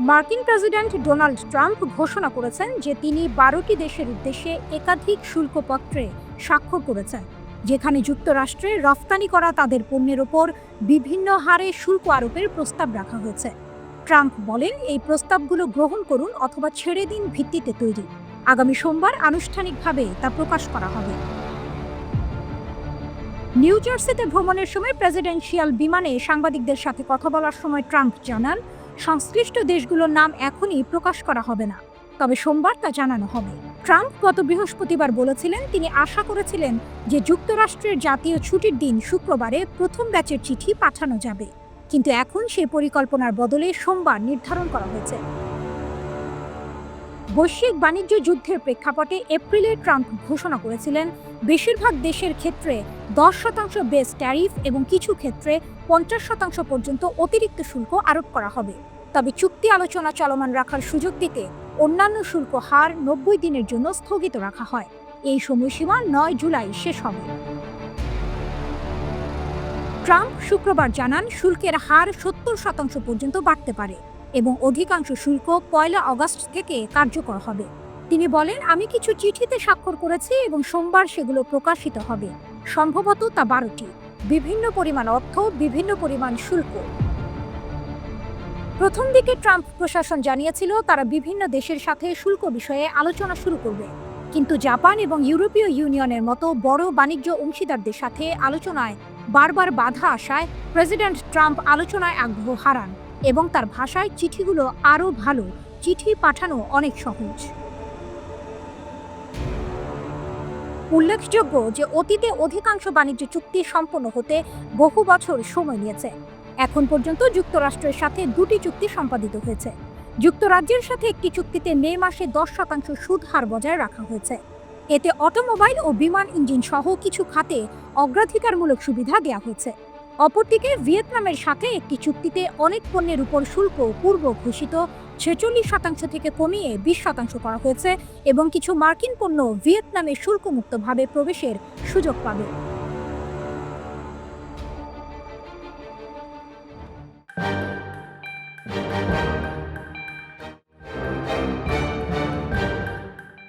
মার্কিন president Donald Trump ঘোষণা করেছেন যে তিনি 12টি দেশের উদ্দেশ্যে একাধিক শুল্কপত্রে স্বাক্ষর করেছেন, যেখানে যুক্তরাষ্ট্রে রফতানি করা তাদের পণ্যের ওপর বিভিন্ন হারে শুল্ক আরোপের প্রস্তাব রাখা হয়েছে। ট্রাম্প বলেন, এই প্রস্তাবগুলো গ্রহণ করুন অথবা ছেড়ে দিন ভিত্তিতে তৈরি। আগামী সোমবার আনুষ্ঠানিকভাবে তা প্রকাশ করা হবে। নিউ জার্সিতে ভ্রমণের সময় প্রেসিডেন্সিয়াল বিমানে সাংবাদিকদের সাথে কথা বলার সময় ট্রাম্প জানান, সংশ্লিষ্ট দেশগুলোর নাম এখনই প্রকাশ করা হবে না, তবে সোমবার তা জানানো হবে। ট্রাম্প গত বৃহস্পতিবার বলেছিলেন তিনি আশা করেছিলেন যে যুক্তরাষ্ট্রের জাতীয় ছুটির দিন শুক্রবারে প্রথম ব্যাচের চিঠি পাঠানো যাবে, কিন্তু এখন সেই পরিকল্পনার বদলে সোমবার নির্ধারণ করা হয়েছে। বৈশ্বিক বাণিজ্য যুদ্ধের প্রেক্ষাপটে এপ্রিলে ট্রাম্প ঘোষণা করেছিলেন বেশিরভাগ দেশের ক্ষেত্রে 10% বেস ট্যারিফ এবং কিছু ক্ষেত্রে 50% পর্যন্ত অতিরিক্ত শুল্ক আরোপ করা হবে, তবে চুক্তি আলোচনা চলমান রাখার সুযোগ দিতে অন্যান্য শুল্ক হার 90 দিনের জন্য স্থগিত রাখা হয়। এই সময়সীমা 9 জুলাই শেষ হবে। ট্রাম্প শুক্রবার জানান শুল্কের হার 70% পর্যন্ত বাড়তে পারে এবং অধিকাংশ শুল্ক 1 আগস্ট থেকে কার্যকর হবে। তিনি বলেন, আমি কিছু চিঠিতে স্বাক্ষর করেছি এবং সোমবার সেগুলো প্রকাশিত হবে। সম্ভবত তা 12টি, বিভিন্ন পরিমাণ অর্থ, বিভিন্ন পরিমাণ শুল্ক। প্রথম দিকে ট্রাম্প প্রশাসন জানিয়েছিল তারা বিভিন্ন দেশের সাথে শুল্ক বিষয়ে আলোচনা শুরু করবে, কিন্তু জাপান এবং ইউরোপীয় ইউনিয়নের মতো বড় বাণিজ্য অংশীদারদের সাথে আলোচনায় বারবার বাধা আসায় প্রেসিডেন্ট ট্রাম্প আলোচনায় আগ্রহ হারান এবং তার ভাষায় চিঠিগুলো আরও ভালো, চিঠি পাঠানো অনেক সহজ। উল্লেখযোগ্য যে অতীতে অধিকাংশ বাণিজ্য চুক্তি সম্পন্ন হতে বহু বছর সময় নিয়েছে। এখন পর্যন্ত যুক্তরাষ্ট্রের সাথে 2টি চুক্তি সম্পাদিত হয়েছে। যুক্তরাজ্যের সাথে একটি চুক্তিতে মে মাসে 10% সুদ হার বজায় রাখা হয়েছে। এতে অটোমোবাইল ও বিমান ইঞ্জিন সহ কিছু খাতে অগ্রাধিকারমূলক সুবিধা দেওয়া হয়েছে। অপরদিকে ভিয়েতনামের সাথে একটি চুক্তিতে অনেক পণ্যের উপর শুল্ক পূর্ব ঘোষিত 46% থেকে কমিয়ে 20% করা হয়েছে এবং কিছু মার্কিন পণ্য ভিয়েতনামে শুল্কমুক্তভাবে প্রবেশের সুযোগ পাবে।